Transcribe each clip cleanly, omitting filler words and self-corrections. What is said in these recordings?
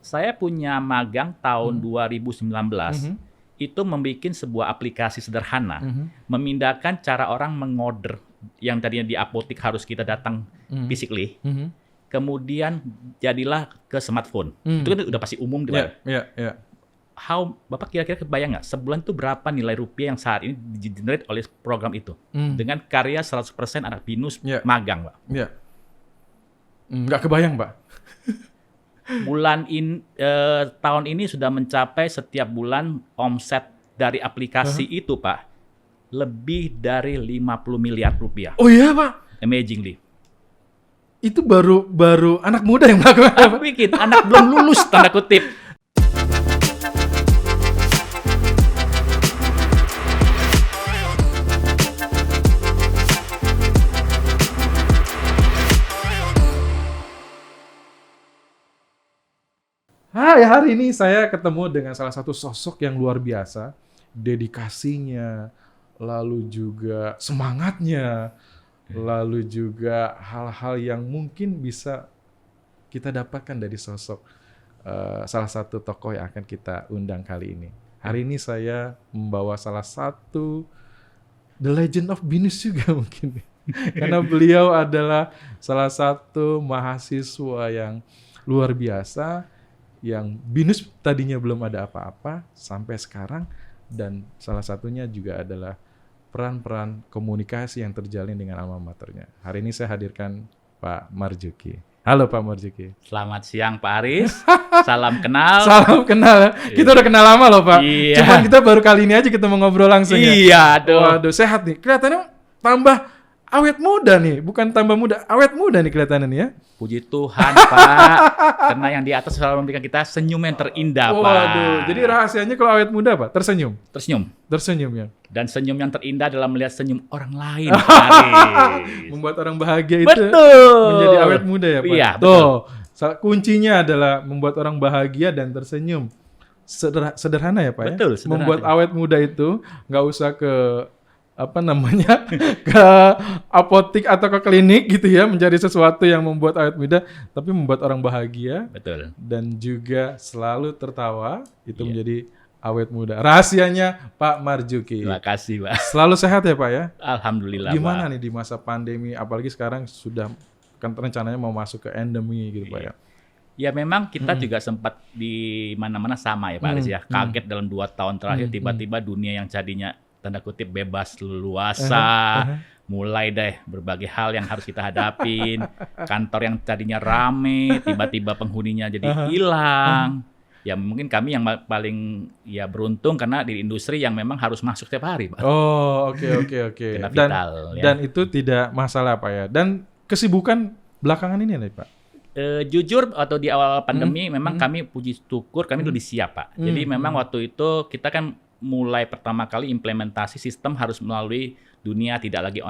Saya punya magang tahun 2019. Mhm. Itu membuat sebuah aplikasi sederhana, Mhm. memindahkan cara orang mengorder yang tadinya di apotek harus kita datang Mhm. physically, Mhm. kemudian jadilah ke smartphone. Itu kan udah pasti umum, Iya, Pak. iya. Bapak kira-kira kebayang nggak, sebulan itu berapa nilai rupiah yang saat ini di-generate oleh program itu? Dengan karya 100% anak BINUS magang, Pak. Iya. Nggak kebayang, Pak. Tahun ini sudah mencapai setiap bulan omset dari aplikasi itu, Pak, lebih dari 50 miliar rupiah. Oh iya, Pak? Amazingly. Itu baru anak muda yang melakukan apa? Bikin anak belum lulus, tanda kutip. Hai, hari ini saya ketemu dengan salah satu sosok yang luar biasa. Dedikasinya, lalu juga semangatnya, lalu juga hal-hal yang mungkin bisa kita dapatkan dari sosok salah satu tokoh yang akan kita undang kali ini. Hari ini saya membawa salah satu The Legend of BINUS juga mungkin. Karena beliau adalah salah satu mahasiswa yang luar biasa, yang BINUS tadinya belum ada apa-apa sampai sekarang, dan salah satunya juga adalah peran-peran komunikasi yang terjalin dengan alma maternya. Hari ini saya hadirkan Pak Marzuki. Halo Pak Marzuki. Selamat siang Pak Aris. Salam kenal. Salam kenal. Kita udah kenal lama loh Pak. Iya. Cuman kita baru kali ini aja kita mau ngobrol langsung ya. Iya, aduh. Waduh, sehat nih. Kelihatannya tambah awet muda nih, bukan tambah muda, awet muda nih kelihatannya nih ya. Puji Tuhan Pak, karena yang di atas selalu memberikan kita senyum yang terindah Pak. Waduh, jadi rahasianya kalau awet muda Pak, tersenyum. Tersenyum Ya. Dan senyum yang terindah adalah melihat senyum orang lain Pak Aris. Membuat orang bahagia itu Betul. Menjadi awet muda ya Pak. Iya, betul. Kuncinya adalah membuat orang bahagia dan tersenyum. Sederhana ya Pak. Betul, ya. sederhana. Membuat awet muda itu nggak usah ke ke apotik atau ke klinik gitu ya, mencari sesuatu yang membuat awet muda, tapi membuat orang bahagia. Betul. Dan juga selalu tertawa, itu menjadi awet muda. Rahasianya Pak Marzuki. Terima kasih Pak. Selalu sehat ya Pak ya? Alhamdulillah Gimana Pak. nih di masa pandemi, apalagi sekarang sudah kan rencananya mau masuk ke endemi gitu Pak ya? Ya memang kita juga sempat di mana-mana sama ya Pak Aris ya. Kaget dalam 2 tahun terakhir tiba-tiba dunia yang jadinya tanda kutip bebas leluasa, mulai deh berbagai hal yang harus kita hadapin. Kantor yang tadinya rame, tiba-tiba penghuninya jadi hilang. Ya mungkin kami yang paling ya beruntung karena di industri yang memang harus masuk setiap hari, Pak. Oh, oke. Kena vital, dan itu tidak masalah Pak ya. Dan kesibukan belakangan ini nih Pak? Jujur atau di awal pandemi memang kami puji syukur kami lebih siap, Pak. Jadi memang waktu itu kita kan mulai pertama kali implementasi sistem harus melalui dunia tidak lagi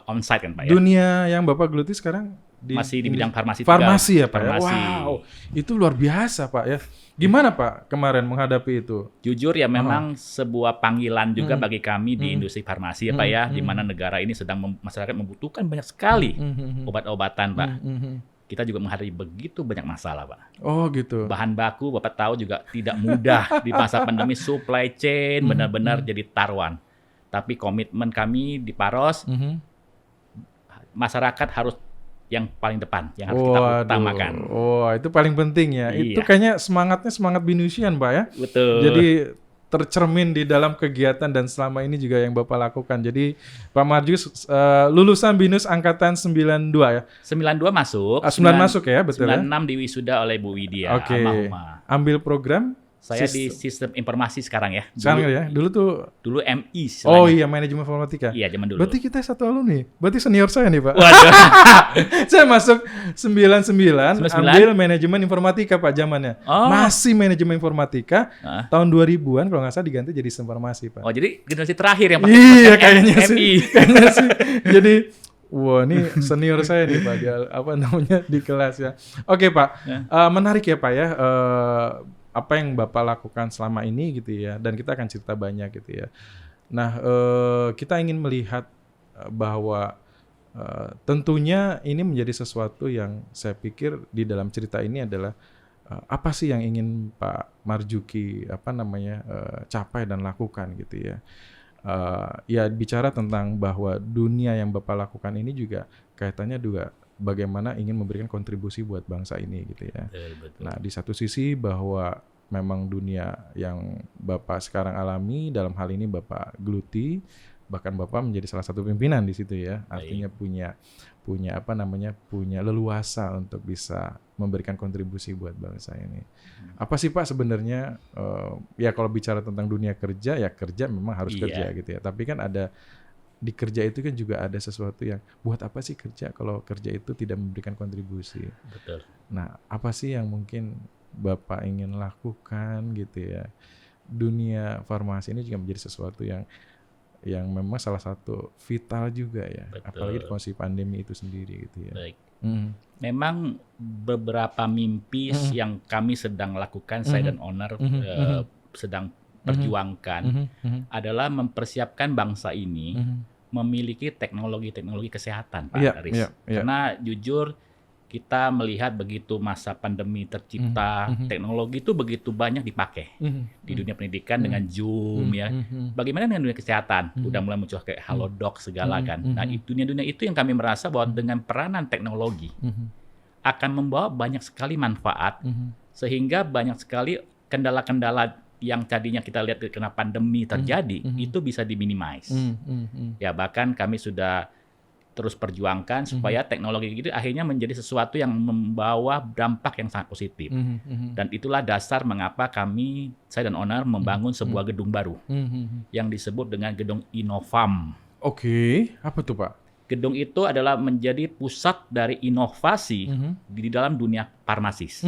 on-site kan Pak ya. Dunia yang Bapak geluti sekarang masih di bidang farmasi. Farmasi ya Pak farmasi. Ya? Wow, itu luar biasa Pak ya. Gimana Pak kemarin menghadapi itu? Jujur ya memang sebuah panggilan juga bagi kami di industri farmasi ya Pak ya, di mana negara ini sedang masyarakat membutuhkan banyak sekali obat-obatan Pak. Kita juga menghadapi begitu banyak masalah, Pak. Oh, gitu. Bahan baku, Bapak tahu juga tidak mudah di masa pandemi, supply chain benar-benar jadi taruhan. Tapi komitmen kami di Paros, masyarakat harus yang paling depan, yang harus kita utamakan. Oh, itu paling penting ya. Iya. Itu kayaknya semangat BINUSian, Pak ya. Betul. Jadi tercermin di dalam kegiatan dan selama ini juga yang Bapak lakukan. Jadi Pak Marzuki lulusan BINUS angkatan 92 ya? 92 masuk. 9 masuk ya, betul 96 ya? diwisuda oleh Bu Widya. Oke. Almarhumah. Ambil program? Saya di sistem informasi sekarang ya. Sekarang ya? Dulu MI. Oh iya, manajemen informatika. Iya, zaman dulu. Berarti kita satu alumni. Berarti senior saya nih, Pak. Waduh. Saya masuk 99, ambil manajemen informatika Pak zamannya. Masih manajemen informatika. Tahun 2000-an kalau nggak salah diganti jadi sistem farmasi, Pak. Oh, jadi generasi terakhir yang pakai Iya, kayaknya MI. sih. Kayaknya sih. Jadi wah, ini senior saya nih Pak, di kelas ya. Oke Pak, menarik ya Pak ya. Apa yang Bapak lakukan selama ini gitu ya, dan kita akan cerita banyak gitu ya. Nah, kita ingin melihat bahwa tentunya ini menjadi sesuatu yang saya pikir di dalam cerita ini adalah apa sih yang ingin Pak Marjuki capai dan lakukan gitu ya. Ya bicara tentang bahwa dunia yang Bapak lakukan ini juga kaitannya juga bagaimana ingin memberikan kontribusi buat bangsa ini gitu ya. Betul. Nah, di satu sisi bahwa memang dunia yang Bapak sekarang alami, dalam hal ini Bapak geluti, bahkan Bapak menjadi salah satu pimpinan di situ ya. Artinya punya leluasa untuk bisa memberikan kontribusi buat bangsa ini. Apa sih Pak sebenarnya ya kalau bicara tentang dunia kerja ya kerja memang harus kerja gitu ya. Tapi kan ada di kerja itu kan juga ada sesuatu yang buat apa sih kerja kalau kerja itu tidak memberikan kontribusi. Betul. Nah, apa sih yang mungkin Bapak ingin lakukan gitu ya. Dunia farmasi ini juga menjadi sesuatu yang memang salah satu vital juga ya. Betul. Apalagi di kondisi pandemi itu sendiri gitu ya. Baik. Memang beberapa mimpi yang kami sedang lakukan, saya dan owner sedang perjuangkan adalah mempersiapkan bangsa ini memiliki teknologi kesehatan, Pak Aris. Karena jujur kita melihat begitu masa pandemi tercipta, teknologi itu begitu banyak dipakai di dunia pendidikan dengan Zoom ya. Bagaimana dengan dunia kesehatan? Udah mulai muncul kayak Halodoc segala kan. Nah, dunia-dunia itu yang kami merasa bahwa dengan peranan teknologi akan membawa banyak sekali manfaat sehingga banyak sekali kendala-kendala yang tadinya kita lihat karena pandemi terjadi itu bisa diminimize. Ya bahkan kami sudah terus perjuangkan supaya teknologi itu akhirnya menjadi sesuatu yang membawa dampak yang sangat positif. Dan itulah dasar mengapa saya dan owner membangun sebuah gedung baru yang disebut dengan gedung Inovam. Oke, apa tuh Pak? Gedung itu adalah menjadi pusat dari inovasi di dalam dunia farmasis.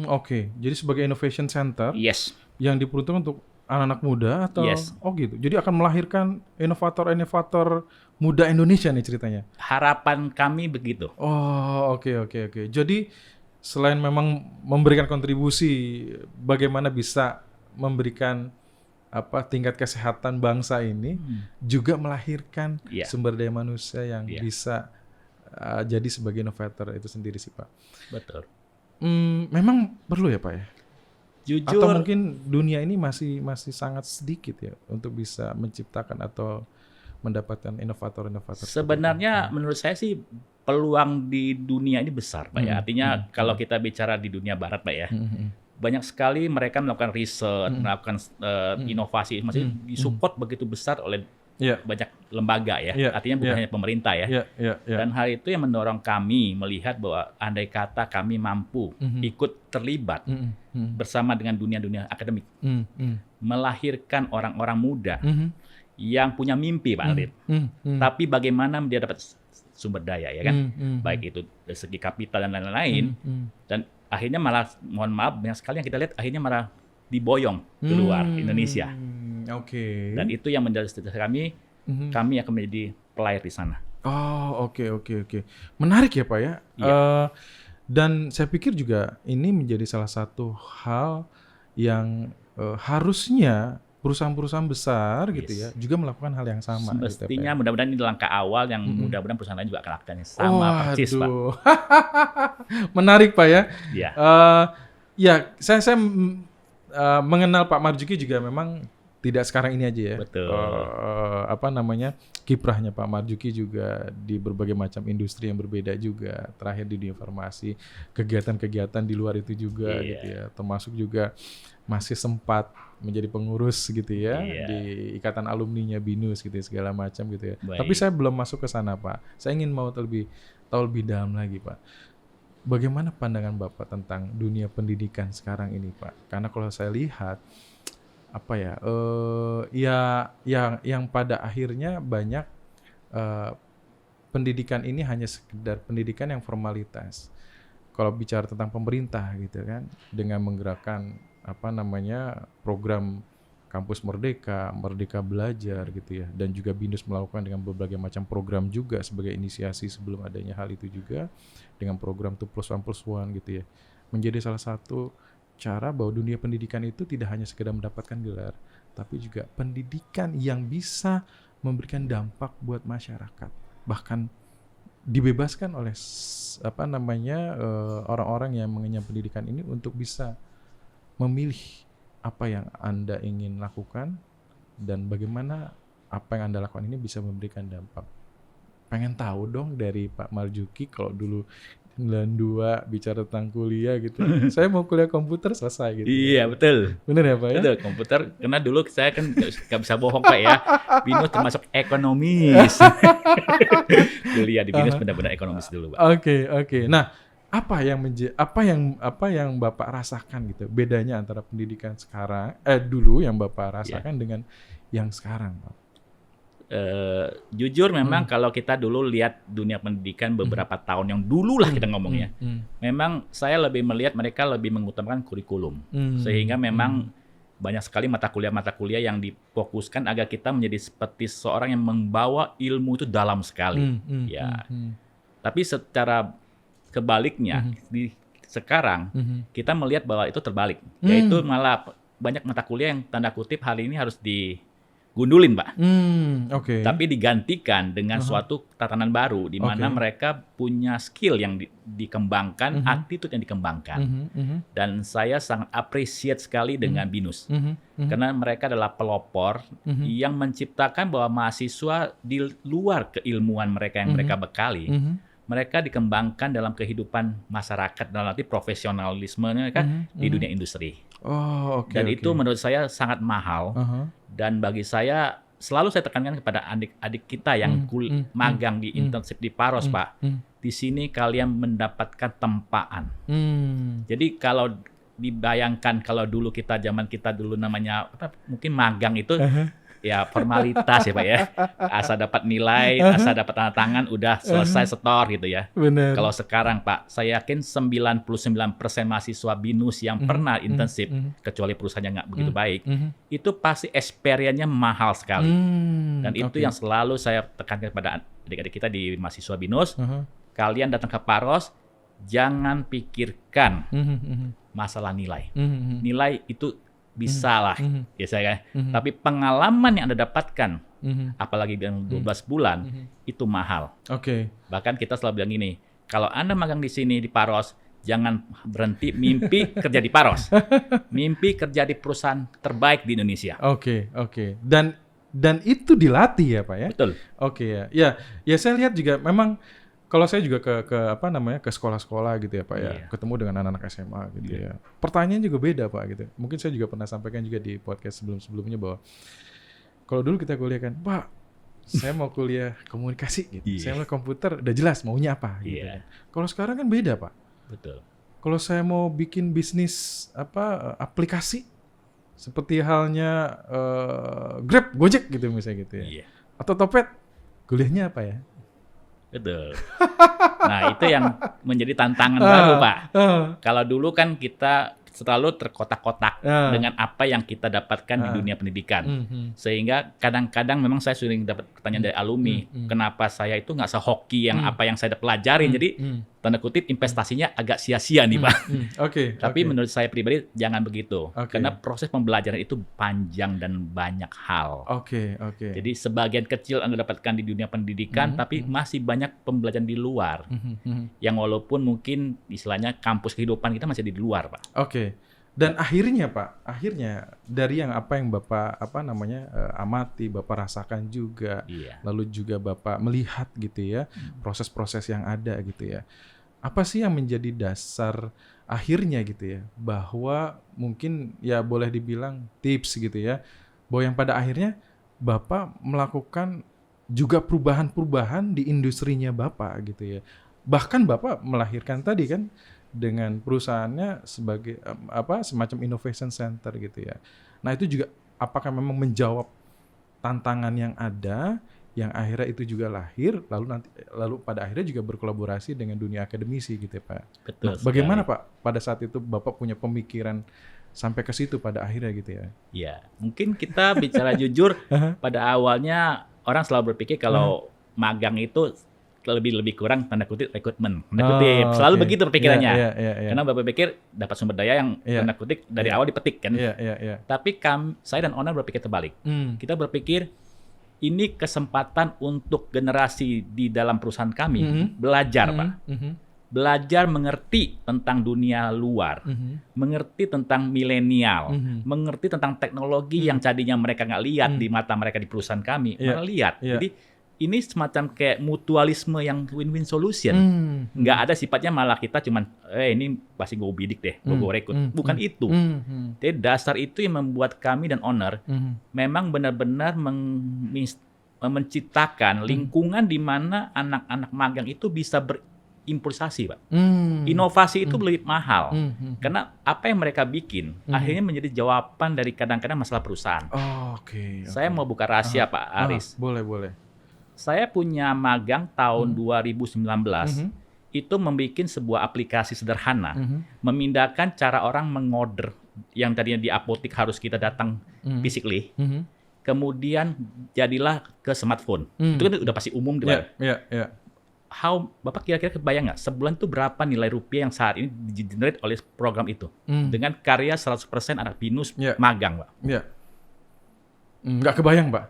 Oke, jadi sebagai innovation center yang diperuntukkan untuk anak-anak muda atau oh gitu. Jadi akan melahirkan inovator-inovator muda Indonesia nih ceritanya. Harapan kami begitu. Oh, oke. Jadi selain memang memberikan kontribusi bagaimana bisa memberikan tingkat kesehatan bangsa ini juga melahirkan sumber daya manusia yang bisa jadi sebagai inovator itu sendiri sih, Pak. Betul. Memang perlu ya, Pak ya? Jujur, atau mungkin dunia ini masih sangat sedikit ya untuk bisa menciptakan atau mendapatkan inovator-inovator. Sebenarnya menurut saya sih peluang di dunia ini besar, Pak ya. Artinya kalau kita bicara di dunia barat, Pak ya, banyak sekali mereka melakukan riset, melakukan inovasi, masih disupport begitu besar oleh banyak lembaga ya. Artinya bukan hanya pemerintah ya. Dan hal itu yang mendorong kami melihat bahwa andai kata kami mampu ikut terlibat bersama dengan dunia-dunia akademik, melahirkan orang-orang muda yang punya mimpi, Pak Arif. Tapi bagaimana dia dapat sumber daya ya kan, baik itu dari segi kapital dan lain-lain, dan akhirnya malah, mohon maaf, banyak sekali yang kita lihat akhirnya malah diboyong keluar Indonesia. Dan itu yang menjadi cita-cita kami, kami akan menjadi player di sana. Oh, oke. Menarik ya, Pak ya. Dan saya pikir juga ini menjadi salah satu hal yang harusnya perusahaan-perusahaan besar gitu ya juga melakukan hal yang sama. Semestinya gitu, mudah-mudahan ini langkah awal yang mudah-mudahan perusahaan lain juga akan lakukan yang sama persis, Pak. Menarik, Pak ya. Ya, saya mengenal Pak Marjuki juga memang tidak sekarang ini aja ya. Betul. Kiprahnya Pak Marjuki juga di berbagai macam industri yang berbeda juga. Terakhir di dunia farmasi, kegiatan-kegiatan di luar itu juga gitu ya. Termasuk juga masih sempat menjadi pengurus gitu ya di ikatan alumninya BINUS gitu ya, segala macam gitu ya. Tapi saya belum masuk ke sana, Pak. Saya ingin mau tahu lebih dalam lagi, Pak. Bagaimana pandangan Bapak tentang dunia pendidikan sekarang ini, Pak? Karena kalau saya lihat yang pada akhirnya banyak pendidikan ini hanya sekedar pendidikan yang formalitas. Kalau bicara tentang pemerintah gitu kan, dengan menggerakkan program Kampus Merdeka, Merdeka Belajar gitu ya, dan juga BINUS melakukan dengan berbagai macam program juga sebagai inisiasi sebelum adanya hal itu juga dengan program 2+1+1 gitu ya, menjadi salah satu cara bahwa dunia pendidikan itu tidak hanya sekedar mendapatkan gelar, tapi juga pendidikan yang bisa memberikan dampak buat masyarakat, bahkan dibebaskan oleh orang-orang yang mengenyam pendidikan ini untuk bisa memilih apa yang Anda ingin lakukan dan bagaimana apa yang Anda lakukan ini bisa memberikan dampak. Pengen tahu dong dari Pak Marjuki, kalau dulu 92 bicara tentang kuliah gitu. Saya mau kuliah komputer selesai gitu. Iya, betul. Bener ya Pak ya? Betul, komputer. Karena dulu saya kan nggak bisa bohong Pak ya. Binus termasuk ekonomis. Kuliah di Binus benar-benar ekonomis dulu Pak. Oke. Nah, apa yang Bapak rasakan gitu? Bedanya antara pendidikan sekarang dulu yang Bapak rasakan dengan yang sekarang, Pak? Jujur memang kalau kita dulu lihat dunia pendidikan beberapa tahun yang dulu lah kita ngomongnya, memang saya lebih melihat mereka lebih mengutamakan kurikulum, sehingga memang banyak sekali mata kuliah yang difokuskan agar kita menjadi seperti seorang yang membawa ilmu itu dalam sekali, Tapi secara kebaliknya di sekarang kita melihat bahwa itu terbalik, yaitu malah banyak mata kuliah yang tanda kutip hari ini harus digundulin, Pak. Tapi digantikan dengan suatu tatanan baru di mana mereka punya skill yang dikembangkan, attitude yang dikembangkan. Dan saya sangat appreciate sekali dengan Binus. Karena mereka adalah pelopor yang menciptakan bahwa mahasiswa di luar keilmuan mereka yang mereka bekali, mereka dikembangkan dalam kehidupan masyarakat, dalam arti profesionalismenya kan di dunia industri. Dan itu menurut saya sangat mahal. Dan bagi saya selalu saya tekankan kepada adik-adik kita yang magang di internship di Paros, Pak. Di sini kalian mendapatkan tempaan. Jadi kalau dibayangkan kalau dulu zaman kita dulu namanya mungkin magang itu ya formalitas ya Pak ya. Asal dapat nilai, asal dapat tanda tangan, udah selesai setor gitu ya. Bener. Kalau sekarang Pak, saya yakin 99% mahasiswa Binus yang pernah internship, kecuali perusahaannya nggak begitu baik, itu pasti experience-nya mahal sekali. Dan itu yang selalu saya tekankan kepada adik-adik kita di mahasiswa Binus, kalian datang ke Paros, jangan pikirkan masalah nilai. Nilai itu bisa lah, biasanya kan. Tapi pengalaman yang Anda dapatkan, apalagi yang 12 bulan, itu mahal. Bahkan kita selalu bilang gini, kalau Anda magang di sini di Paros, jangan berhenti mimpi kerja di Paros. Mimpi kerja di perusahaan terbaik di Indonesia. Dan itu dilatih ya Pak ya? Betul. Ya saya lihat juga memang. Kalau saya juga ke sekolah-sekolah gitu ya Pak ya, ketemu dengan anak-anak SMA gitu ya. Pertanyaan juga beda Pak gitu. Mungkin saya juga pernah sampaikan juga di podcast sebelum-sebelumnya bahwa kalau dulu kita kuliah kan, Pak, saya mau kuliah komunikasi gitu. Saya mau komputer, udah jelas maunya apa gitu. Kalau sekarang kan beda Pak. Betul. Kalau saya mau bikin bisnis aplikasi seperti halnya Grab, Gojek gitu misalnya gitu ya. Atau Topet, kuliahnya apa ya? Betul. Nah, itu yang menjadi tantangan baru, Pak. Kalau dulu kan kita selalu terkotak-kotak dengan apa yang kita dapatkan di dunia pendidikan. Sehingga kadang-kadang memang saya sering dapat pertanyaan dari alumni, kenapa saya itu nggak sehoki yang apa yang saya pelajarin. Jadi, tanda kutip investasinya agak sia-sia nih, Pak. Tapi menurut saya pribadi jangan begitu. Karena proses pembelajaran itu panjang dan banyak hal. Jadi sebagian kecil Anda dapatkan di dunia pendidikan, tapi masih banyak pembelajaran di luar. Yang walaupun mungkin istilahnya kampus kehidupan kita masih di luar, Pak. Dan akhirnya Pak, dari apa yang Bapak amati, Bapak rasakan juga, lalu juga Bapak melihat gitu ya, proses-proses yang ada gitu ya. Apa sih yang menjadi dasar akhirnya gitu ya, bahwa mungkin ya boleh dibilang tips gitu ya, bahwa yang pada akhirnya Bapak melakukan juga perubahan-perubahan di industrinya Bapak gitu ya. Bahkan Bapak melahirkan tadi kan dengan perusahaannya sebagai semacam innovation center gitu ya. Nah, itu juga apakah memang menjawab tantangan yang ada yang akhirnya itu juga lahir lalu pada akhirnya juga berkolaborasi dengan dunia akademisi gitu ya Pak. Betul. Nah, bagaimana Pak pada saat itu Bapak punya pemikiran sampai ke situ pada akhirnya gitu ya? Ya, mungkin kita bicara jujur pada awalnya orang selalu berpikir kalau magang itu lebih kurang tanda kutip rekrutmen, selalu begitu pikirannya. Karena Bapak pikir dapat sumber daya yang tanda kutip dari awal dipetik kan. Tapi saya dan owner berpikir terbalik. Kita berpikir ini kesempatan untuk generasi di dalam perusahaan kami belajar, Pak. Belajar mengerti tentang dunia luar, mengerti tentang milenial, mengerti tentang teknologi yang tadinya mereka nggak lihat di mata mereka di perusahaan kami, mereka lihat. Jadi ini semacam kayak mutualisme yang win-win solution. Nggak ada sifatnya malah kita cuman, ini pasti gue bidik deh, gue rekrut. Bukan itu. Jadi dasar itu yang membuat kami dan owner memang benar-benar menciptakan lingkungan di mana anak-anak magang itu bisa improvisasi, Pak. Inovasi itu lebih mahal. Karena apa yang mereka bikin akhirnya menjadi jawaban dari kadang-kadang masalah perusahaan. Oke. Saya mau buka rahasia, Pak Aris. Boleh. Saya punya magang tahun 2019. Itu membuat sebuah aplikasi sederhana. Memindahkan cara orang mengorder yang tadinya di apotek harus kita datang physically. Kemudian jadilah ke smartphone. Itu kan udah pasti umum, Pak. Iya. Bapak kira-kira kebayang nggak sebulan itu berapa nilai rupiah yang saat ini di-generate oleh program itu dengan karya 100% anak binus magang, Pak? Iya. Nggak kebayang, Pak.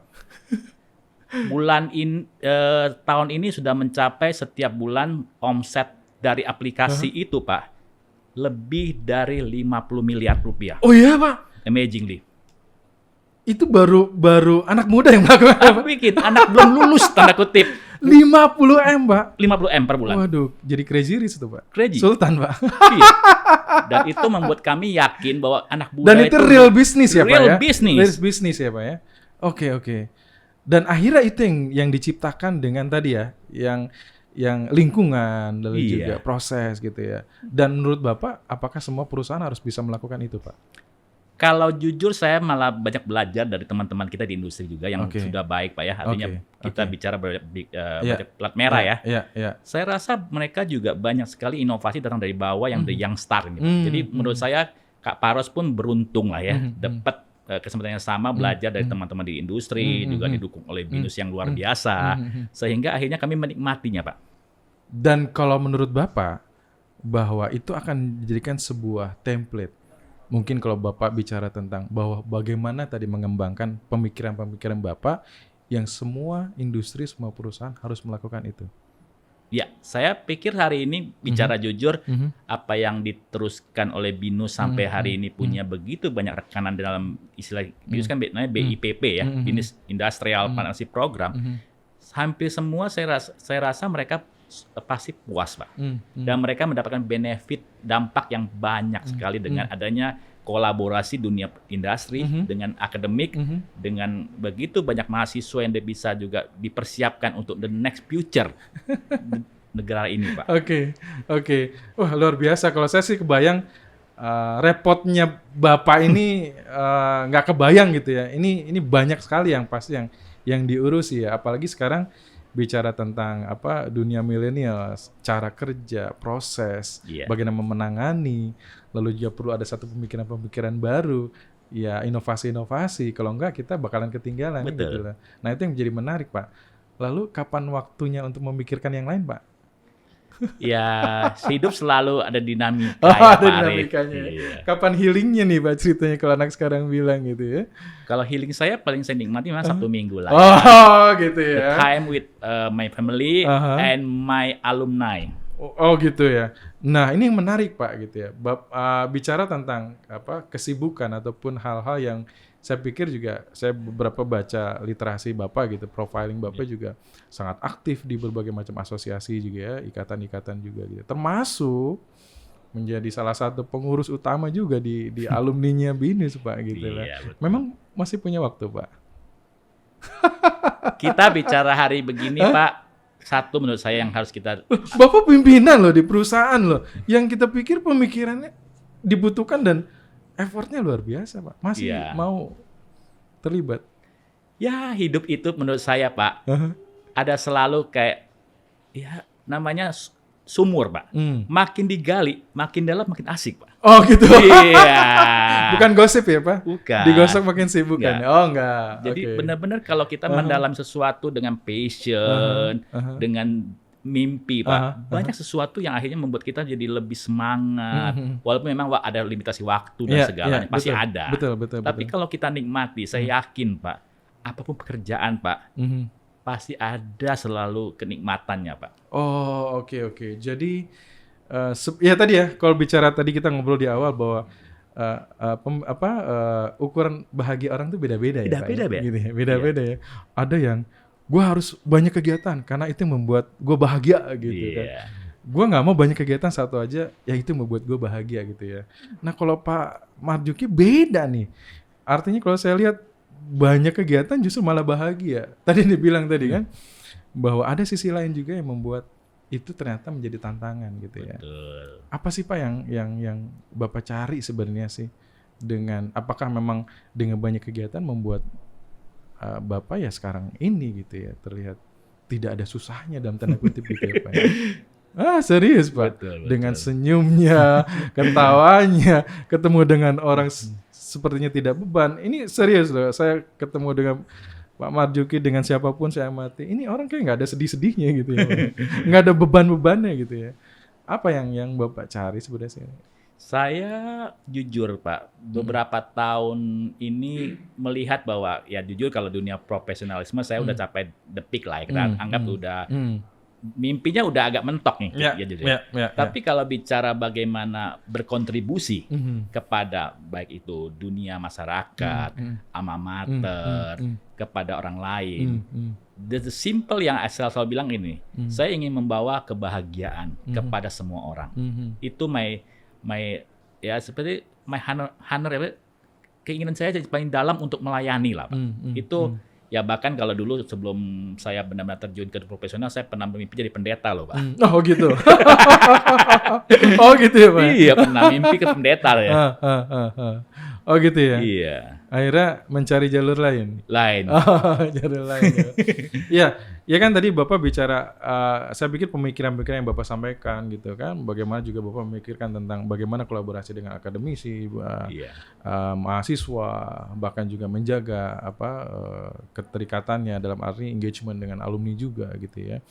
Tahun ini sudah mencapai setiap bulan omset dari aplikasi itu, Pak, lebih dari 50 miliar rupiah. Oh iya, Pak. Amazingly. Itu baru anak muda yang melakukan. Aku bikin anak belum lulus tanda kutip. 50 M, Pak. 50 M per bulan. Waduh, jadi crazy rich itu, Pak. Crazy. Sultan, Pak. Iya. Dan itu membuat kami yakin bahwa anak muda Dan itu real business ya, Pak ya? Real business. Real business ya, Pak ya? Oke. Dan akhirnya itu yang diciptakan dengan tadi ya, yang lingkungan, lalu juga proses gitu ya. Dan menurut Bapak, apakah semua perusahaan harus bisa melakukan itu, Pak? Kalau jujur saya malah banyak belajar dari teman-teman kita di industri juga yang sudah baik, Pak ya. Artinya kita bicara plat merah ya. Saya rasa mereka juga banyak sekali inovasi datang dari bawah yang the young star ini, Pak. Jadi menurut saya Kak Paros pun beruntung lah ya, dapat kesempatan yang sama belajar dari teman-teman di industri, juga didukung oleh BINUS yang luar biasa, sehingga akhirnya kami menikmatinya, Pak. Dan kalau menurut Bapak, bahwa itu akan dijadikan sebuah template. Mungkin kalau Bapak bicara tentang bahwa bagaimana tadi mengembangkan pemikiran-pemikiran Bapak yang semua industri, semua perusahaan harus melakukan itu. Ya, saya pikir hari ini bicara jujur, apa yang diteruskan oleh BINUS sampai hari ini punya begitu banyak rekanan dalam istilah BINUS kan namanya BIP ya, BINUS Industrial Partnership Program. Hampir semua saya rasa mereka pasti puas, Pak. Dan mereka mendapatkan benefit dampak yang banyak sekali dengan adanya kolaborasi dunia industri dengan akademik, dengan begitu banyak mahasiswa yang bisa juga dipersiapkan untuk the next future negara ini, Pak. Oke. Wah, luar biasa. Kalau saya sih kebayang repotnya Bapak ini nggak kebayang gitu ya. Ini banyak sekali yang pasti yang diurusi ya. Apalagi sekarang bicara tentang dunia milenial, cara kerja, proses, bagaimana menangani, lalu juga perlu ada satu pemikiran-pemikiran baru, ya inovasi-inovasi. Kalau enggak kita bakalan ketinggalan. Betul. Gitu. Nah itu yang menjadi menarik, Pak. Lalu kapan waktunya untuk memikirkan yang lain, Pak? Ya, hidup selalu ada dinamika. Ada dinamikanya. Iya. Kapan healingnya nih, Pak, ceritanya kalau anak sekarang bilang gitu ya? Kalau healing saya paling saya nikmati memang Sabtu Minggu lah. Gitu ya. The time with my family and my alumni. Gitu ya. Nah, ini yang menarik, Pak, gitu ya. Bicara tentang kesibukan ataupun hal-hal yang saya pikir juga, saya beberapa baca literasi Bapak gitu, profiling Bapak juga sangat aktif di berbagai macam asosiasi juga ya, ikatan-ikatan juga gitu. Termasuk menjadi salah satu pengurus utama juga di alumninya BINUS, Pak, gitu lah. Memang masih punya waktu, Pak? Kita bicara hari begini, Pak. Satu menurut saya yang harus kita... Bapak pimpinan loh di perusahaan loh, yang kita pikir pemikirannya dibutuhkan dan effortnya luar biasa, Pak. Masih mau terlibat. Ya, hidup itu menurut saya, Pak, ada selalu kayak, ya namanya sumur, Pak. Makin digali, makin dalam, makin asik, Pak. Oh gitu. Iya. Bukan gosip ya, Pak? Bukan. Digosok makin sibuk kan? Oh enggak. Jadi benar-benar kalau kita mendalam sesuatu dengan passion, dengan mimpi, Pak. Banyak sesuatu yang akhirnya membuat kita jadi lebih semangat. Walaupun memang ada limitasi waktu dan segalanya, pasti ada. Betul. Tapi kalau kita nikmati, saya yakin, Pak, apapun pekerjaan Pak, pasti ada selalu kenikmatannya Pak. Oh, oke. Jadi ya tadi ya, kalau bicara tadi kita ngobrol di awal bahwa ukuran bahagia orang tuh beda-beda ya, Pak ya? Beda-beda, Pak. Gitu ya, beda-beda ya. Ada yang gue harus banyak kegiatan karena itu yang membuat gue bahagia gitu kan. Iya. Gue nggak mau banyak kegiatan, satu aja ya itu membuat gue bahagia gitu ya. Nah kalau Pak Marjuki beda nih. Artinya kalau saya lihat banyak kegiatan justru malah bahagia. Tadi dibilang tadi kan bahwa ada sisi lain juga yang membuat itu ternyata menjadi tantangan gitu ya. Betul. Apa sih Pak yang Bapak cari sebenarnya sih dengan, apakah memang dengan banyak kegiatan membuat Bapak ya sekarang ini gitu ya terlihat tidak ada susahnya dalam tanda kutip gitu ya Pak ya? Serius Pak, Betul. dengan senyumnya, ketawanya, ketemu dengan orang sepertinya tidak beban. Ini serius loh, saya ketemu dengan Pak Marjuki dengan siapapun saya amati. Ini orang kayak nggak ada sedih-sedihnya gitu ya, Pak. Nggak ada beban-bebannya gitu ya. Apa yang Bapak cari sebenarnya? Saya jujur Pak, beberapa tahun ini melihat bahwa ya jujur kalau dunia profesionalisme saya udah capai the peak lah ya. Kita anggap udah mimpinya udah agak mentok nih. Tapi kalau bicara bagaimana berkontribusi kepada baik itu dunia masyarakat, alma mater, kepada orang lain, the simple yang saya selalu bilang ini, saya ingin membawa kebahagiaan kepada semua orang. Itu my ya seperti my honor ya, keinginan saya paling dalam untuk melayani lah Pak. Itu ya bahkan kalau dulu sebelum saya benar-benar terjun ke profesional, saya pernah bermimpi jadi pendeta loh Pak. Oh gitu. Oh gitu ya Pak. Iya pernah mimpi ke pendeta ya. Oh gitu ya. Iya. Akhirnya mencari jalur lain. Jalur lain. Ya kan tadi Bapak bicara, saya pikir pemikiran-pemikiran yang Bapak sampaikan gitu kan, bagaimana juga Bapak memikirkan tentang bagaimana kolaborasi dengan akademisi, mahasiswa, bahkan juga menjaga keterikatannya dalam arti engagement dengan alumni juga gitu ya.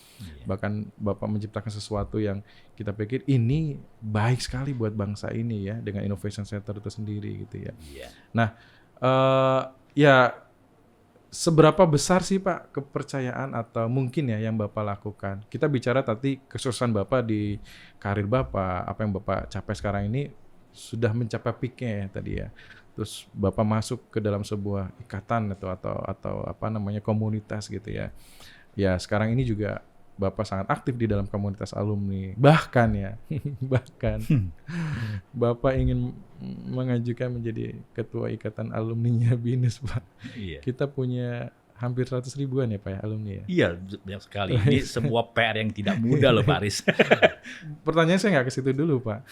Bahkan Bapak menciptakan sesuatu yang kita pikir ini baik sekali buat bangsa ini ya, dengan Innovation Center itu sendiri gitu ya. Nah, ya seberapa besar sih Pak kepercayaan atau mungkin ya yang Bapak lakukan? Kita bicara tadi kesuksesan Bapak di karir Bapak, apa yang Bapak capai sekarang ini sudah mencapai peak-nya ya tadi ya. Terus Bapak masuk ke dalam sebuah ikatan atau apa namanya komunitas gitu ya. Ya sekarang ini juga Bapak sangat aktif di dalam komunitas alumni. Bahkan Bapak ingin mengajukan menjadi ketua ikatan alumninya BINUS, Pak. Iya. Kita punya hampir 100 ribuan ya Pak ya alumni ya? Iya, banyak sekali. Ini sebuah PR yang tidak mudah loh Pak Aris. Pertanyaan saya nggak ke situ dulu Pak.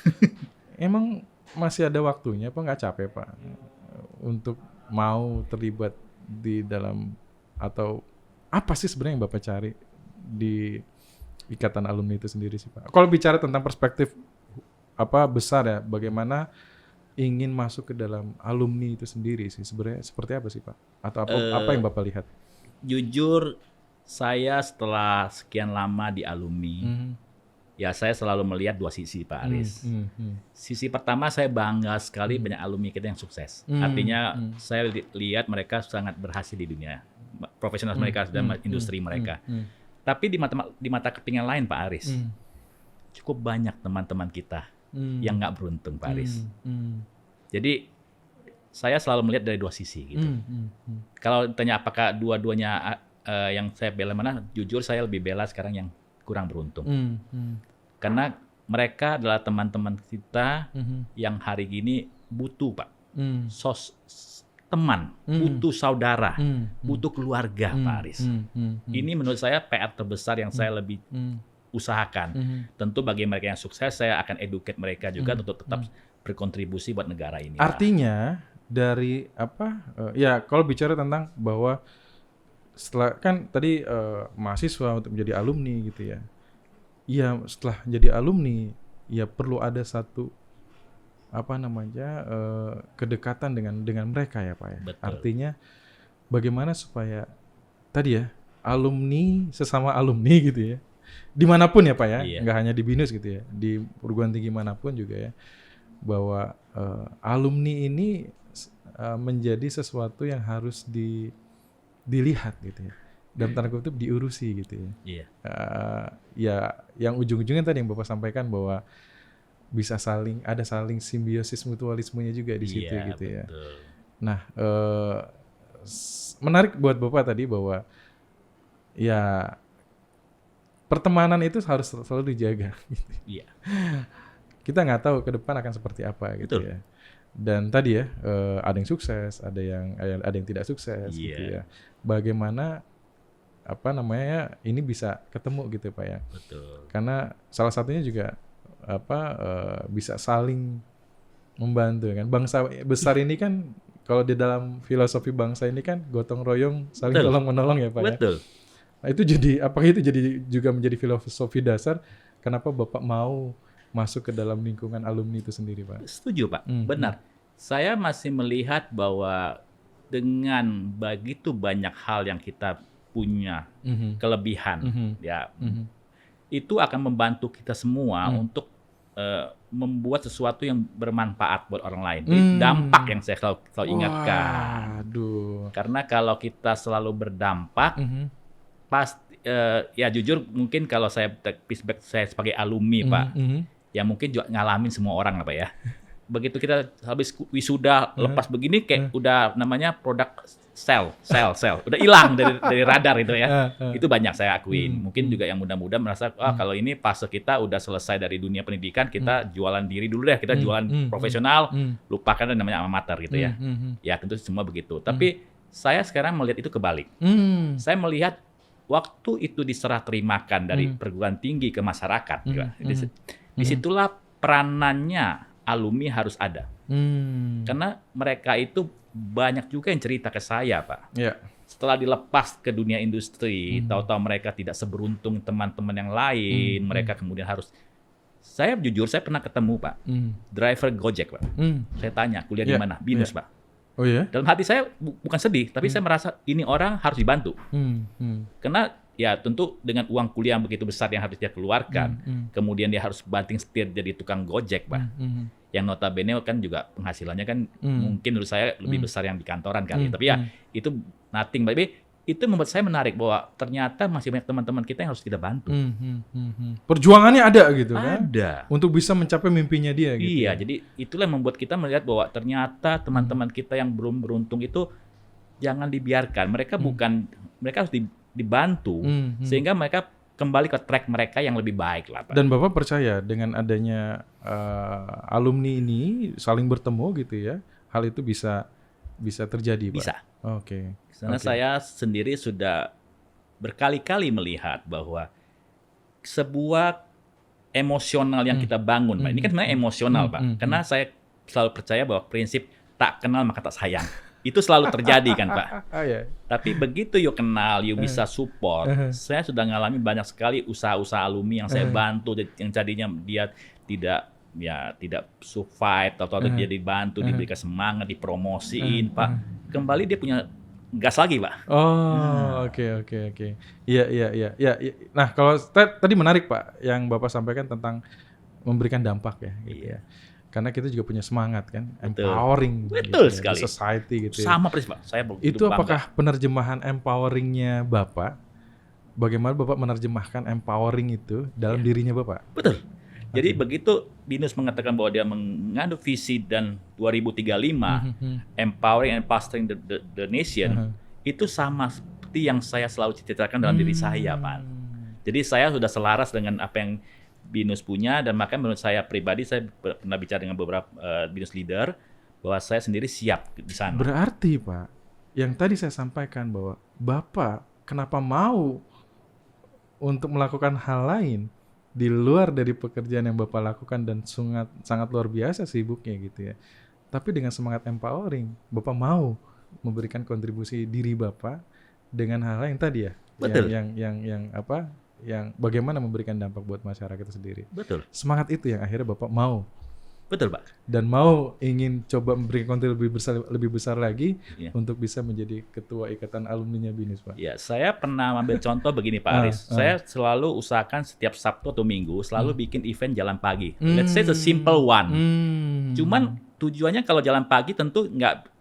Emang masih ada waktunya Pak, nggak capek Pak untuk mau terlibat di dalam, atau apa sih sebenarnya yang Bapak cari di ikatan alumni itu sendiri sih Pak? Kalau bicara tentang perspektif besar ya, bagaimana ingin masuk ke dalam alumni itu sendiri sih sebenarnya seperti apa sih Pak? Atau apa yang Bapak lihat? Jujur, saya setelah sekian lama di alumni, ya saya selalu melihat dua sisi Pak Aris. Sisi pertama, saya bangga sekali banyak alumni kita yang sukses. Artinya saya lihat mereka sangat berhasil di dunia profesional mereka dan industri mereka. Tapi di mata kepingan lain Pak Aris, cukup banyak teman-teman kita yang nggak beruntung Pak Aris. Jadi saya selalu melihat dari dua sisi gitu. Kalau ditanya apakah dua-duanya yang saya bela mana, jujur saya lebih bela sekarang yang kurang beruntung. Karena mereka adalah teman-teman kita yang hari gini butuh Pak. Teman, butuh saudara, butuh keluarga Pak Aris. Ini menurut saya PR terbesar yang saya lebih usahakan. Tentu bagi mereka yang sukses, saya akan educate mereka juga untuk tetap berkontribusi buat negara ini. Artinya dari ya kalau bicara tentang bahwa setelah kan tadi mahasiswa untuk menjadi alumni gitu ya. Ya setelah jadi alumni ya perlu ada satu kedekatan dengan mereka ya Pak ya. Betul. Artinya bagaimana supaya tadi ya alumni sesama alumni gitu ya, dimanapun ya Pak ya, nggak hanya di BINUS gitu ya, di perguruan tinggi manapun juga ya, bahwa alumni ini menjadi sesuatu yang harus dilihat gitu ya. Dalam tanda kutip diurusi gitu ya. Iya. Ya yang ujung-ujungnya tadi yang Bapak sampaikan bahwa bisa saling simbiosis mutualismenya juga di situ Iya, gitu ya. betul. Nah, menarik buat Bapak tadi bahwa ya pertemanan itu harus selalu dijaga. Gitu. Iya. Kita nggak tahu ke depan akan seperti apa gitu Betul. ya. Dan tadi ya ada yang sukses, ada yang tidak sukses gitu Iya. ya. Bagaimana ini bisa ketemu gitu Pak ya. Betul. Karena salah satunya juga bisa saling membantu kan. Bangsa besar ini kan kalau di dalam filosofi bangsa ini kan gotong royong, saling Betul. tolong menolong ya Pak ya. Betul. Nah, apakah itu juga menjadi filosofi dasar kenapa Bapak mau masuk ke dalam lingkungan alumni itu sendiri Pak? Setuju Pak, benar. Saya masih melihat bahwa dengan begitu banyak hal yang kita punya kelebihan, ya itu akan membantu kita semua untuk membuat sesuatu yang bermanfaat buat orang lain. Jadi dampak yang saya selalu ingatkan. Waduh. Karena kalau kita selalu berdampak, pasti ya jujur mungkin kalau saya feedback saya sebagai alumni Pak, ya mungkin juga ngalamin semua orang apa ya. Begitu kita habis wisuda lepas begini kayak udah namanya produk sel, udah hilang dari radar itu ya. Itu banyak saya akuin. Mungkin juga yang muda-muda merasa kalau ini fase kita udah selesai dari dunia pendidikan, kita jualan diri dulu deh, kita jualan profesional, lupakan yang namanya alma mater gitu ya. Ya tentu semua begitu. Tapi saya sekarang melihat itu kebalik. Saya melihat waktu itu diserah terimakan dari perguruan tinggi ke masyarakat, disitulah peranannya alumni harus ada. Karena mereka itu banyak juga yang cerita ke saya, Pak. Yeah. Setelah dilepas ke dunia industri, tahu-tahu mereka tidak seberuntung teman-teman yang lain, mereka kemudian harus... Saya jujur, saya pernah ketemu, Pak, driver Gojek, Pak. Saya tanya, kuliah di mana? Binus, Pak. Oh ya? Dalam hati saya bukan sedih, tapi saya merasa ini orang harus dibantu. Karena ya tentu dengan uang kuliah yang begitu besar yang harus dia keluarkan, kemudian dia harus banting setir jadi tukang Gojek, Pak. Yang notabene kan juga penghasilannya kan mungkin menurut saya lebih besar yang di kantoran kali. Tapi ya itu nothing. Tapi itu membuat saya menarik bahwa ternyata masih banyak teman-teman kita yang harus kita bantu. Perjuangannya ada gitu kan? Ada. Untuk bisa mencapai mimpinya dia gitu. Iya, jadi itulah yang membuat kita melihat bahwa ternyata teman-teman kita yang belum beruntung itu jangan dibiarkan. Mereka harus dibantu sehingga mereka kembali ke track mereka yang lebih baik lah, Pak. Dan Bapak percaya dengan adanya alumni ini saling bertemu gitu ya, hal itu bisa terjadi, Pak? Bisa. Oke. Karena saya sendiri sudah berkali-kali melihat bahwa sebuah emosional yang kita bangun, Pak. Ini kan sebenarnya emosional, Pak. Karena saya selalu percaya bahwa prinsip tak kenal maka tak sayang. Itu selalu terjadi kan, Pak. Tapi begitu you kenal, you bisa support. Saya sudah ngalami banyak sekali usaha-usaha alumni yang saya bantu, yang jadinya dia tidak survive, atau dia dibantu, diberikan semangat, dipromosiin, Pak. Kembali dia punya gas lagi, Pak. Oh, oke. Iya. Nah, kalau tadi menarik, Pak, yang Bapak sampaikan tentang memberikan dampak ya, gitu ya. Karena kita juga punya semangat kan, empowering, betul gitu, sekali, society gitu. Sama persis, Pak. Saya itu apakah penerjemahan empoweringnya Bapak? Bagaimana Bapak menerjemahkan empowering itu dalam dirinya Bapak? Betul. Jadi begitu Binus mengatakan bahwa dia mengandung visi dan 2035 empowering and fostering the nation, itu sama seperti yang saya selalu ceritakan dalam diri saya, Pak. Jadi saya sudah selaras dengan apa yang Binus punya, dan makanya menurut saya pribadi, saya pernah bicara dengan beberapa Binus leader bahwa saya sendiri siap di sana. Berarti Pak, yang tadi saya sampaikan bahwa Bapak kenapa mau untuk melakukan hal lain di luar dari pekerjaan yang Bapak lakukan dan sangat luar biasa sibuknya gitu ya. Tapi dengan semangat empowering, Bapak mau memberikan kontribusi diri Bapak dengan hal lain tadi ya. Betul. Yang bagaimana memberikan dampak buat masyarakat itu sendiri. Betul. Semangat itu yang akhirnya Bapak mau. Betul, Pak. Dan mau ingin coba memberikan kontribusi lebih besar lagi untuk bisa menjadi ketua ikatan alumninya Binus, Pak. Ya, saya pernah ambil contoh begini, Pak Aris. Saya selalu usahakan setiap Sabtu atau Minggu selalu bikin event jalan pagi. Let's say the simple one. Cuman tujuannya kalau jalan pagi tentu nggak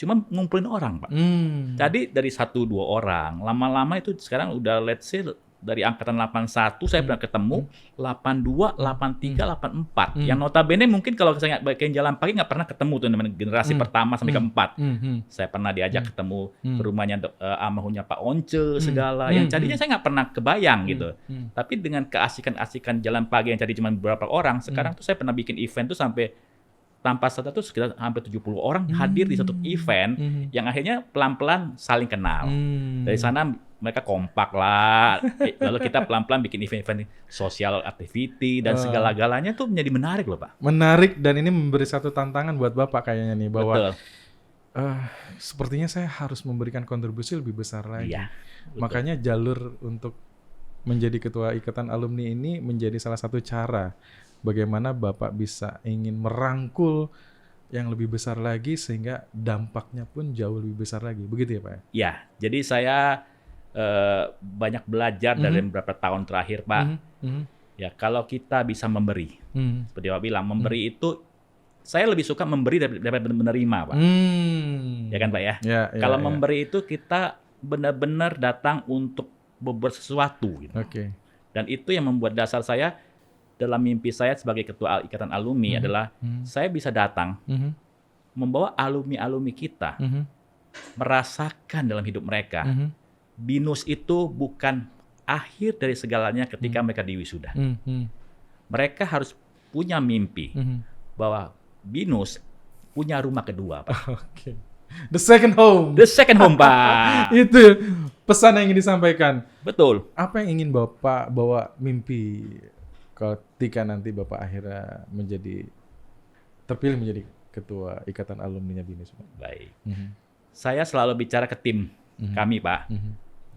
cuma ngumpulin orang, Pak. Jadi dari 1-2 orang, lama-lama itu sekarang udah let's say dari angkatan 81 saya pernah ketemu 82, 83, 84. Yang notabene mungkin kalau saya nggak bagian jalan pagi nggak pernah ketemu tuh dengan generasi pertama sampai keempat. Saya pernah diajak ketemu ke rumahnya almarhumnya Pak Once segala. Yang tadinya saya nggak pernah kebayang gitu. Tapi dengan keasikan-asikan jalan pagi yang tadi cuma beberapa orang, sekarang tuh saya pernah bikin event tuh sampai tanpa sadar tuh sekitar hampir 70 orang hadir di satu event yang akhirnya pelan-pelan saling kenal. Dari sana mereka kompak lah. Lalu kita pelan-pelan bikin event-event social activity dan segala-galanya tuh menjadi menarik loh, Pak. Menarik, dan ini memberi satu tantangan buat Bapak kayaknya nih, bahwa Betul. sepertinya saya harus memberikan kontribusi lebih besar lagi. Iya, betul. Makanya jalur untuk menjadi ketua ikatan alumni ini menjadi salah satu cara bagaimana Bapak bisa ingin merangkul yang lebih besar lagi sehingga dampaknya pun jauh lebih besar lagi. Begitu ya, Pak? Ya, jadi saya banyak belajar dari beberapa tahun terakhir, Pak. Ya, kalau kita bisa memberi, seperti Pak bilang, memberi itu saya lebih suka memberi daripada menerima, Pak. Ya kan, Pak ya? Kalau memberi itu kita benar-benar datang untuk berbuat sesuatu gitu. Oke. Dan itu yang membuat dasar saya dalam mimpi saya sebagai ketua ikatan alumni adalah saya bisa datang membawa alumni-alumni kita merasakan dalam hidup mereka. BINUS itu bukan akhir dari segalanya ketika mereka di wisuda. Mereka harus punya mimpi bahwa BINUS punya rumah kedua, Pak. Oke. The second home. The second home, Pak. Itu pesan yang ingin disampaikan. Betul. Apa yang ingin Bapak bawa mimpi ketika nanti Bapak akhirnya terpilih menjadi ketua ikatan alumninya BINUS? Baik. Saya selalu bicara ke tim kami, Pak,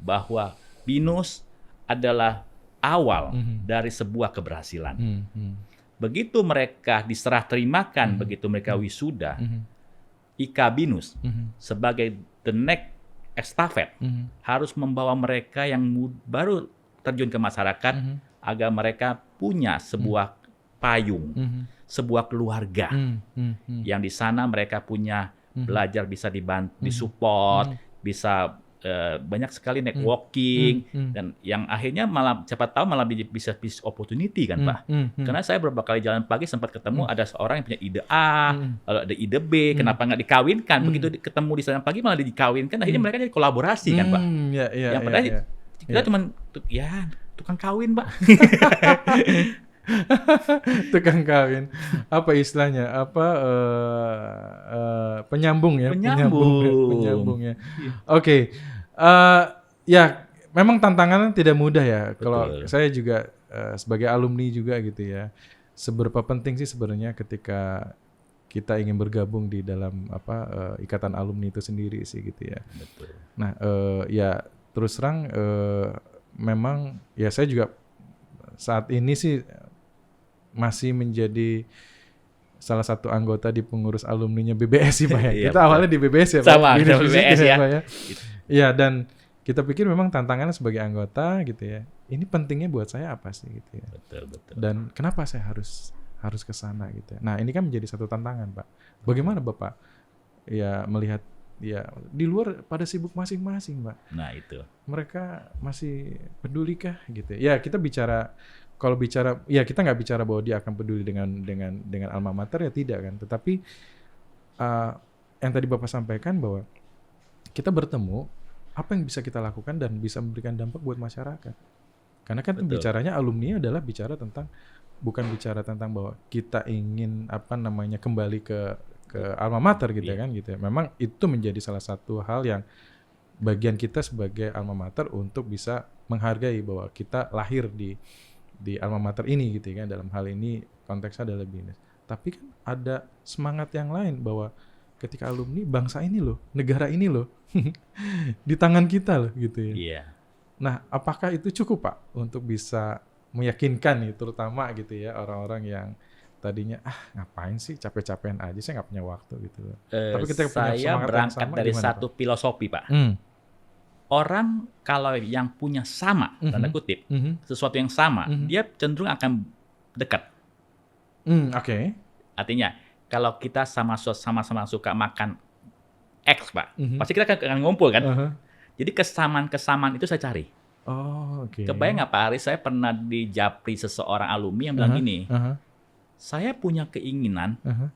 bahwa BINUS adalah awal dari sebuah keberhasilan. Begitu mereka diserah terimakan, begitu mereka wisuda, IKA BINUS sebagai the next estafet harus membawa mereka yang baru terjun ke masyarakat agar mereka punya sebuah payung, sebuah keluarga yang di sana mereka punya belajar, bisa dibantu, disupport, bisa banyak sekali networking dan yang akhirnya malah siapa tahu malah bisa business opportunity kan, Pak. Karena saya beberapa kali jalan pagi sempat ketemu ada seorang yang punya ide A, lalu ada ide B, kenapa nggak dikawinkan? Begitu ketemu di sana pagi malah dikawinkan, akhirnya mereka jadi kolaborasi kan, Pak. Yang padahal kita cuma tukang kawin, Pak. Tukang kawin, apa istilahnya? Penyambung ya, penyambung ya. Oke. Ya, memang tantangannya tidak mudah ya. Kalau saya juga sebagai alumni juga gitu ya. Seberapa penting sih sebenarnya ketika kita ingin bergabung di dalam ikatan alumni itu sendiri sih gitu ya. Betul. Nah, ya terus terang memang ya saya juga saat ini sih masih menjadi salah satu anggota di pengurus alumninya BBS sih, Pak ya. Iya, Kita awalnya di BBS ya, Pak. Sama, di BBS ya. Pak ya. Iya, dan kita pikir memang tantangannya sebagai anggota gitu ya. Ini pentingnya buat saya apa sih gitu ya. Betul. Dan kenapa saya harus ke sana gitu ya. Nah, ini kan menjadi satu tantangan, Pak. Bagaimana Bapak ya melihat ya di luar pada sibuk masing-masing, Pak. Nah, itu. Mereka masih pedulikah gitu ya. Ya, kalau bicara ya kita nggak bicara bahwa dia akan peduli dengan alma mater ya, tidak kan. Tetapi yang tadi Bapak sampaikan bahwa kita bertemu, apa yang bisa kita lakukan dan bisa memberikan dampak buat masyarakat. Karena kan bicaranya alumni adalah bukan bicara tentang bahwa kita ingin kembali ke alma mater gitu kan gitu ya. Memang itu menjadi salah satu hal yang bagian kita sebagai alma mater untuk bisa menghargai bahwa kita lahir di alma mater ini gitu kan. Dalam hal ini konteksnya adalah BINUS. Tapi kan ada semangat yang lain bahwa ketika alumni, bangsa ini loh, negara ini loh, di tangan kita loh gitu ya. Iya. Nah, apakah itu cukup, Pak, untuk bisa meyakinkan nih, terutama gitu ya orang-orang yang tadinya ngapain sih, capek-capekan aja, saya nggak punya waktu gitu. Tapi kita punya saya semangat berangkat yang sama, dari gimana, satu Pak? filosofi, Pak. Orang kalau yang punya sama, tanda kutip, sesuatu yang sama, dia cenderung akan dekat. Oke. Artinya, kalau kita sama-sama suka makan X, Pak. Pasti kita akan ngumpul kan. Aha. Jadi kesamaan-kesamaan itu saya cari. Oh, oke. Kebayang nggak Pak Aris, saya pernah di japri seseorang alumni yang bilang gini, Aha. saya punya keinginan Aha.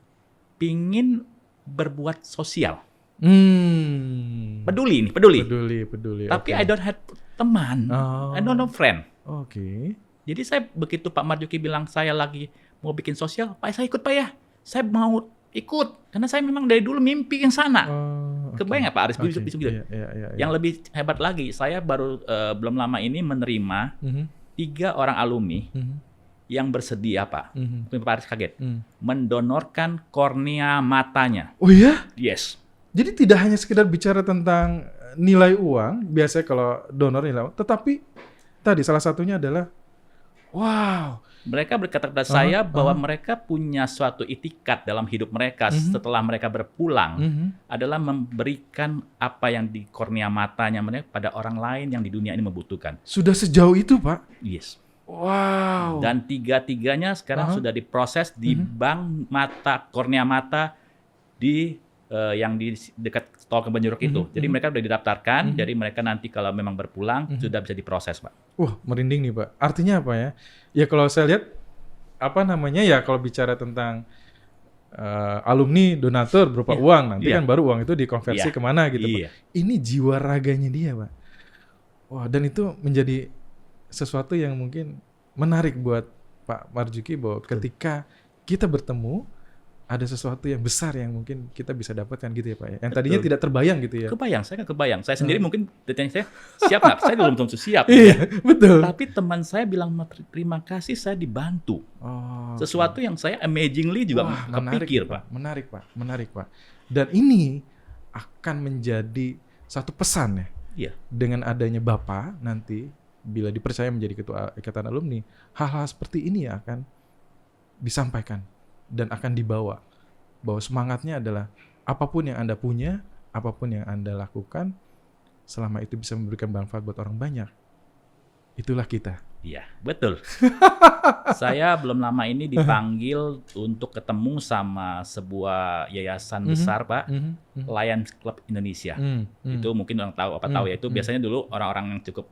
pingin berbuat sosial. Hmm. Peduli. Peduli. Tapi oke. I don't have teman. Oh. I don't know friend. Oke. Jadi saya begitu Pak Marzuki bilang saya lagi mau bikin sosial, Pak saya ikut Pak ya. Saya mau ikut karena saya memang dari dulu mimpi yang sana. Oh, oke. Kebayang nggak Pak Aris Oke. bisa gitu? Iya. Yang lebih hebat lagi, saya baru belum lama ini menerima 3 orang alumni yang bersedia Pak. Mungkin Pak Aris kaget. Mendonorkan kornea matanya. Oh iya? Yes. Jadi tidak hanya sekedar bicara tentang nilai uang, biasanya kalau donor nilai uang, tetapi tadi salah satunya adalah wow. Mereka berkata kepada saya bahwa mereka punya suatu itikat dalam hidup mereka setelah mereka berpulang adalah memberikan apa yang di kornea matanya mereka pada orang lain yang di dunia ini membutuhkan. Sudah sejauh itu, Pak? Yes. Wow. Dan 3-3-nya sekarang sudah diproses di bank mata, kornea mata di yang di dekat tol Kebonjeruk itu. Jadi mereka sudah didaftarkan, jadi mereka nanti kalau memang berpulang sudah bisa diproses, Pak. Wah, merinding nih, Pak. Artinya apa ya? Ya kalau saya lihat ya kalau bicara tentang alumni donatur berupa uang, nanti kan baru uang itu dikonversi kemana gitu, Pak. Ini jiwa raganya dia, Pak. Wah, dan itu menjadi sesuatu yang mungkin menarik buat Pak Marzuki bahwa ketika kita bertemu ada sesuatu yang besar yang mungkin kita bisa dapatkan gitu ya Pak ya. Yang tadinya tidak terbayang gitu ya. Kebayang, saya nggak kebayang. Saya sendiri mungkin ditanya saya siap nggak? Saya belum tentu siap. Iya, betul. Tapi teman saya bilang terima kasih saya dibantu. Oh, sesuatu yang saya amazingly juga kepikir, Pak. Menarik, Pak. Dan ini akan menjadi satu pesan ya. Iya. Dengan adanya Bapak nanti bila dipercaya menjadi ketua Ikatan Alumni, hal-hal seperti ini akan disampaikan dan akan dibawa. Bahwa semangatnya adalah apapun yang Anda punya, apapun yang Anda lakukan, selama itu bisa memberikan manfaat buat orang banyak, itulah kita. Iya, betul. Saya belum lama ini dipanggil untuk ketemu sama sebuah yayasan besar, Pak, Lions Club Indonesia. Itu mungkin orang tahu ya, itu biasanya dulu orang-orang yang cukup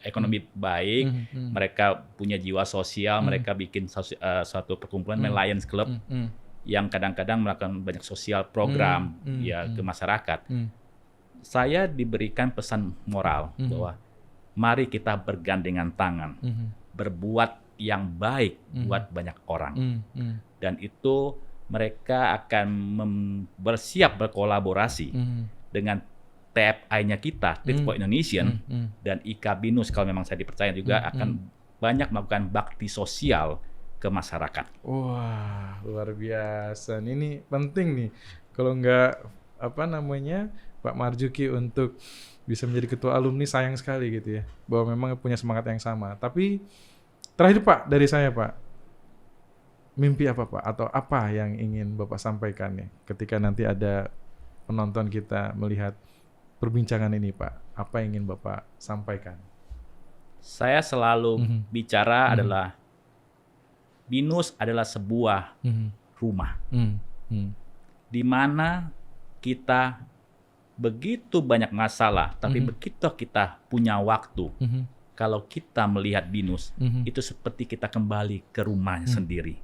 ekonomi baik, mereka punya jiwa sosial, mereka bikin suatu perkumpulan namanya Lions Club yang kadang-kadang melakukan banyak sosial program ke masyarakat. Saya diberikan pesan moral bahwa mari kita bergandengan tangan, berbuat yang baik buat banyak orang. Dan itu mereka akan bersiap berkolaborasi dengan TFI-nya kita, Trade for Indonesian, dan IKA BINUS kalau memang saya dipercaya juga akan banyak melakukan bakti sosial ke masyarakat. Wah, luar biasa. Ini penting nih. Kalau nggak Pak Marzuki untuk bisa menjadi ketua alumni, sayang sekali gitu ya. Bahwa memang punya semangat yang sama. Tapi terakhir Pak, dari saya Pak, mimpi apa Pak? Atau apa yang ingin Bapak sampaikan nih ketika nanti ada penonton kita melihat perbincangan ini Pak? Apa yang ingin Bapak sampaikan? Saya selalu bicara adalah BINUS adalah sebuah rumah. Di mana kita begitu banyak masalah, tapi begitu kita punya waktu, kalau kita melihat BINUS, itu seperti kita kembali ke rumahnya sendiri.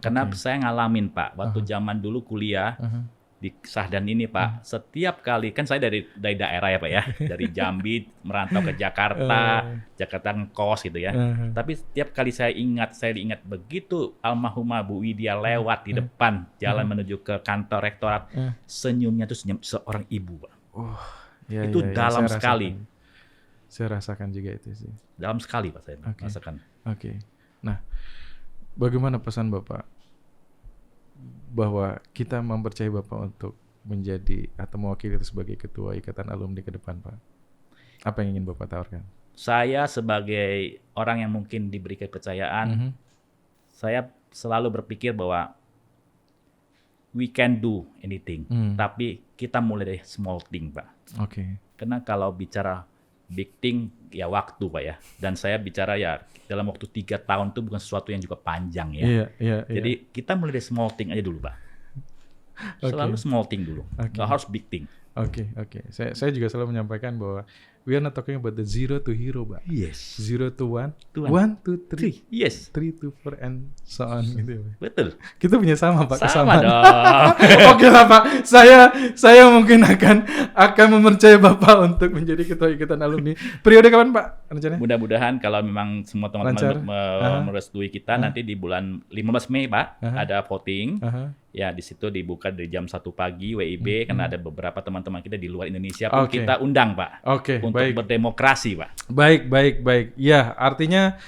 Karena saya ngalamin Pak, waktu zaman dulu kuliah di Sahdan ini Pak, setiap kali, kan saya dari daerah ya Pak ya, dari Jambi merantau ke Jakarta, Jakarta ngekos gitu ya. Tapi setiap kali saya diingat begitu almarhumah Bu Widya lewat di depan jalan menuju ke kantor rektorat, senyumnya tuh senyum seorang ibu Pak. Itu dalam sekali. Saya rasakan juga itu sih. Dalam sekali Pak saya rasakan. Oke. Nah, bagaimana pesan Bapak bahwa kita mempercayai Bapak untuk menjadi atau mewakili sebagai ketua Ikatan Alumni ke depan, Pak? Apa yang ingin Bapak tawarkan? Saya sebagai orang yang mungkin diberi kepercayaan, saya selalu berpikir bahwa we can do anything, tapi kita mulai dari small thing, Pak. Karena kalau bicara big thing, ya waktu, Pak ya. Dan saya bicara ya dalam waktu 3 tahun itu bukan sesuatu yang juga panjang ya. Jadi kita mulai dari small thing aja dulu, Pak. Selalu small thing dulu, nggak harus big thing. Oke. Saya juga selalu menyampaikan bahwa we are not talking about the zero to hero, Pak. Yes. 0 to 1, To 1 to 3, Yes. 3 to 4 and so on gitu. Ya, Pak. Betul. Kita punya sama, Pak, Sama kesamaan. dong. Oke lah, Pak. Saya mungkin akan mempercayai Bapak untuk menjadi ketua ikatan alumni. Periode kapan, Pak? Rencananya? Mudah-mudahan kalau memang semua Lancar. teman-teman merestui kita nanti di bulan 15 Mei, Pak, ada voting. Aha. Ya, di situ dibuka dari jam 1 pagi WIB karena ada beberapa teman-teman kita di luar Indonesia pun Oke. kita undang, Pak. Oke, Untuk baik. berdemokrasi, Pak. Baik. Ya, artinya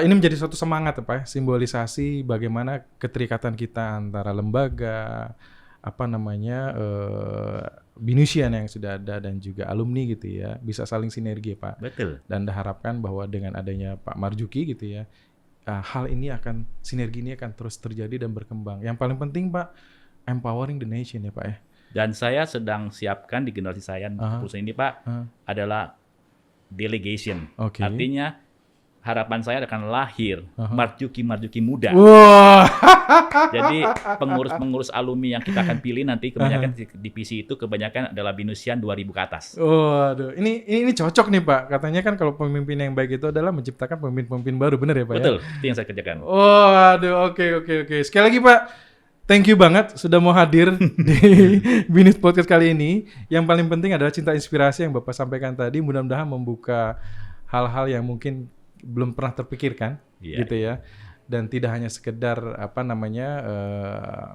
ini menjadi suatu semangat, Pak, ya, simbolisasi bagaimana keterikatan kita antara lembaga, binusyan yang sudah ada dan juga alumni gitu ya, bisa saling sinergi, Pak. Betul. Dan diharapkan bahwa dengan adanya Pak Marzuki gitu ya, sinergi ini akan terus terjadi dan berkembang. Yang paling penting, Pak, empowering the nation ya, Pak ya. Dan saya sedang siapkan di generasi saya perusahaan ini, Pak, adalah delegation. Oke. Artinya harapan saya akan lahir Marzuki muda. Wah. Jadi pengurus-pengurus alumni yang kita akan pilih nanti kebanyakan di divisi itu kebanyakan adalah binusian 2000 ke atas. Waduh, ini cocok nih, Pak. Katanya kan kalau pemimpin yang baik itu adalah menciptakan pemimpin-pemimpin baru, benar ya, Pak? Betul, Ya? itu yang saya kerjakan. Waduh, oke. Sekali lagi, Pak, thank you banget sudah mau hadir di Binus Podcast kali ini. Yang paling penting adalah cinta inspirasi yang Bapak sampaikan tadi. Mudah-mudahan membuka hal-hal yang mungkin belum pernah terpikirkan, gitu ya. Dan tidak hanya sekedar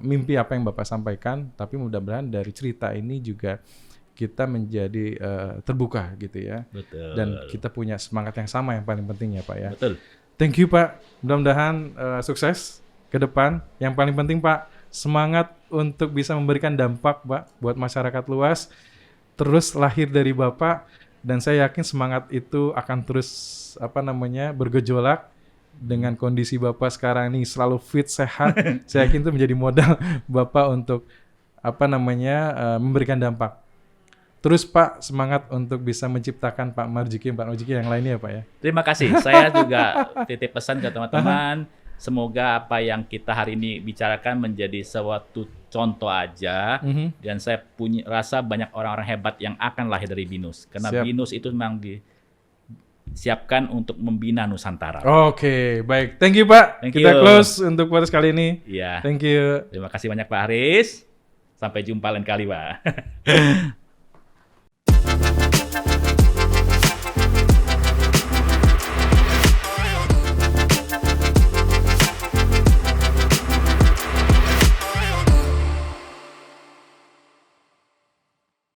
mimpi apa yang Bapak sampaikan, tapi mudah-mudahan dari cerita ini juga kita menjadi terbuka gitu ya. Betul. Dan kita punya semangat yang sama yang paling penting ya, Pak ya. Betul. Thank you, Pak. Mudah-mudahan sukses ke depan. Yang paling penting, Pak, semangat untuk bisa memberikan dampak, Pak, buat masyarakat luas. Terus lahir dari Bapak, dan saya yakin semangat itu akan terus bergejolak dengan kondisi Bapak sekarang ini selalu fit, sehat. Saya yakin itu menjadi modal Bapak untuk memberikan dampak. Terus, Pak, semangat untuk bisa menciptakan Pak Marzuki yang lainnya, Pak ya. Terima kasih. Saya juga titip pesan ke teman-teman. Semoga apa yang kita hari ini bicarakan menjadi suatu contoh aja. Dan saya rasa banyak orang-orang hebat yang akan lahir dari BINUS. Karena Siap. BINUS itu memang disiapkan untuk membina Nusantara. Oke, baik. Thank you, Pak. Thank Kita you. close untuk podcast kali ini. Iya. Thank you. Terima kasih banyak, Pak Haris. Sampai jumpa lain kali, Pak.